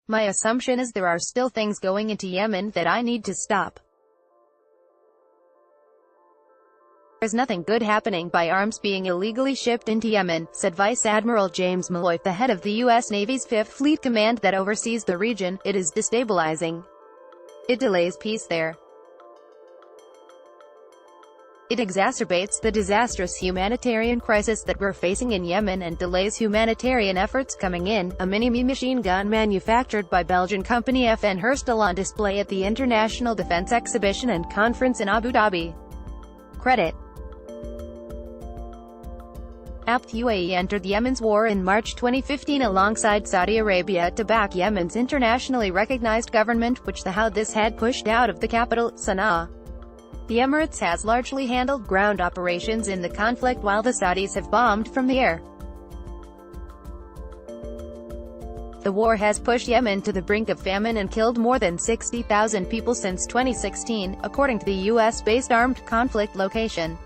My assumption is there are still things going into Yemen that I need to stop. There's nothing good happening by arms being illegally shipped into Yemen, said Vice Admiral James Malloy, the head of the U.S. Navy's 5th Fleet Command that oversees the region. It is destabilizing. It delays peace there. It exacerbates the disastrous humanitarian crisis that we're facing in Yemen and delays humanitarian efforts coming in. A mini-me machine gun manufactured by Belgian company FN Herstal on display at the International Defense Exhibition and Conference in Abu Dhabi. Credit. UAE entered Yemen's war in March 2015 alongside Saudi Arabia to back Yemen's internationally recognized government, which the Houthis had pushed out of the capital, Sana'a. The Emirates has largely handled ground operations in the conflict while the Saudis have bombed from the air. The war has pushed Yemen to the brink of famine and killed more than 60,000 people since 2016, according to the U.S.-based armed conflict location.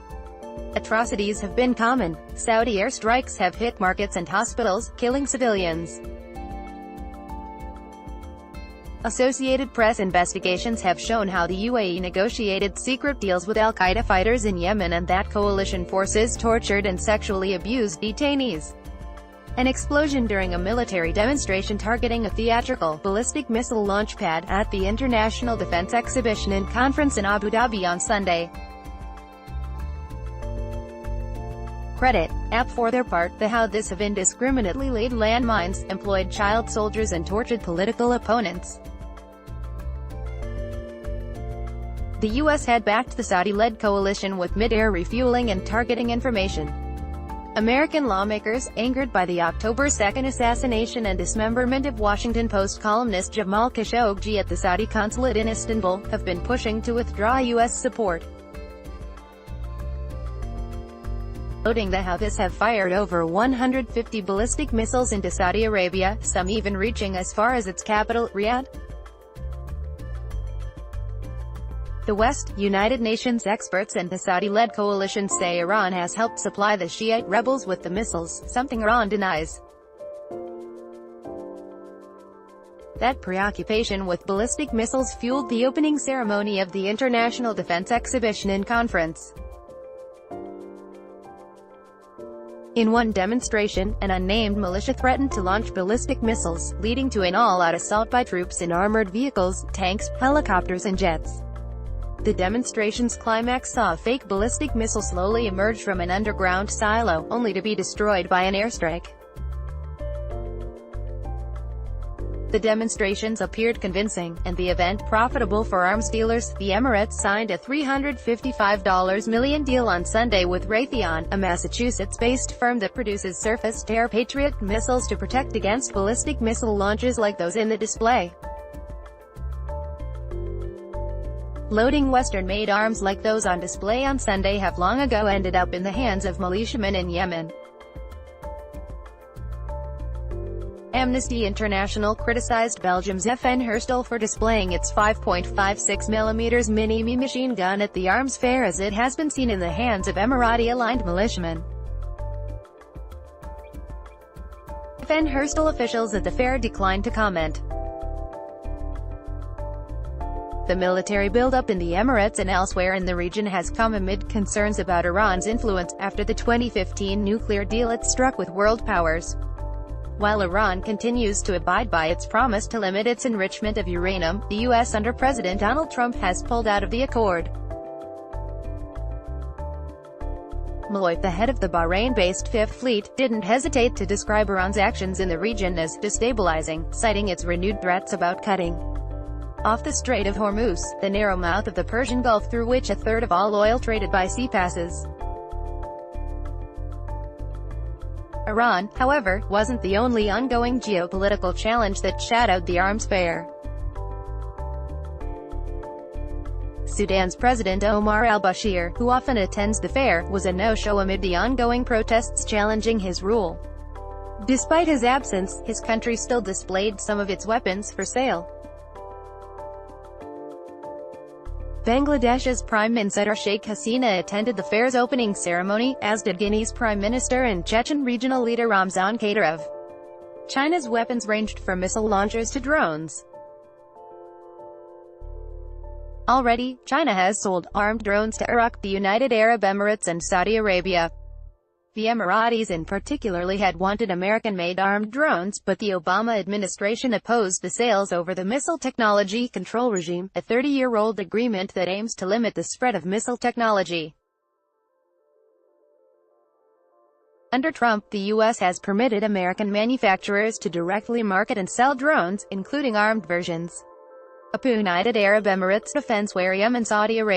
Atrocities have been common. Saudi airstrikes have hit markets and hospitals, killing civilians. Associated Press investigations have shown how the UAE negotiated secret deals with al-Qaeda fighters in Yemen and that coalition forces tortured and sexually abused detainees. An explosion during a military demonstration targeting a theatrical, ballistic missile launch pad at the International Defense Exhibition and Conference in Abu Dhabi on Sunday. Credit. For their part, the Houthis have indiscriminately laid landmines, employed child soldiers and tortured political opponents. The U.S. had backed the Saudi-led coalition with mid-air refueling and targeting information. American lawmakers, angered by the October 2nd assassination and dismemberment of Washington Post columnist Jamal Khashoggi at the Saudi consulate in Istanbul, have been pushing to withdraw U.S. support. Noting the Houthis have fired over 150 ballistic missiles into Saudi Arabia, some even reaching as far as its capital, Riyadh. The West, United Nations experts and the Saudi-led coalition say Iran has helped supply the Shiite rebels with the missiles, something Iran denies. That preoccupation with ballistic missiles fueled the opening ceremony of the International Defense Exhibition and Conference. In one demonstration, an unnamed militia threatened to launch ballistic missiles, leading to an all-out assault by troops in armored vehicles, tanks, helicopters and jets. The demonstration's climax saw a fake ballistic missile slowly emerge from an underground silo, only to be destroyed by an airstrike. The demonstrations appeared convincing, and the event profitable for arms dealers. The Emirates signed a $355 million deal on Sunday with Raytheon, a Massachusetts-based firm that produces surface-to-air Patriot missiles to protect against ballistic missile launches like those in the display. Loading Western-made arms like those on display on Sunday have long ago ended up in the hands of militiamen in Yemen. Amnesty International criticized Belgium's FN Herstal for displaying its 5.56mm mini-me machine gun at the arms fair as it has been seen in the hands of Emirati-aligned militiamen. FN Herstal officials at the fair declined to comment. The military buildup in the Emirates and elsewhere in the region has come amid concerns about Iran's influence, after the 2015 nuclear deal it struck with world powers. While Iran continues to abide by its promise to limit its enrichment of uranium, the U.S. under President Donald Trump has pulled out of the accord. Malloy, the head of the Bahrain-based 5th Fleet, didn't hesitate to describe Iran's actions in the region as destabilizing, citing its renewed threats about cutting off the Strait of Hormuz, the narrow mouth of the Persian Gulf through which a third of all oil traded by sea passes. Iran, however, wasn't the only ongoing geopolitical challenge that shadowed the arms fair. Sudan's President Omar al-Bashir, who often attends the fair, was a no-show amid the ongoing protests challenging his rule. Despite his absence, his country still displayed some of its weapons for sale. Bangladesh's Prime Minister Sheikh Hasina attended the fair's opening ceremony, as did Guinea's Prime Minister and Chechen regional leader Ramzan Kadyrov. China's weapons ranged from missile launchers to drones. Already, China has sold armed drones to Iraq, the United Arab Emirates and Saudi Arabia. The Emiratis in particularly had wanted American-made armed drones, but the Obama administration opposed the sales over the Missile Technology Control Regime, a 30-year-old agreement that aims to limit the spread of missile technology. Under Trump, the U.S. has permitted American manufacturers to directly market and sell drones, including armed versions. United Arab Emirates defense where Yemen, Saudi Arabia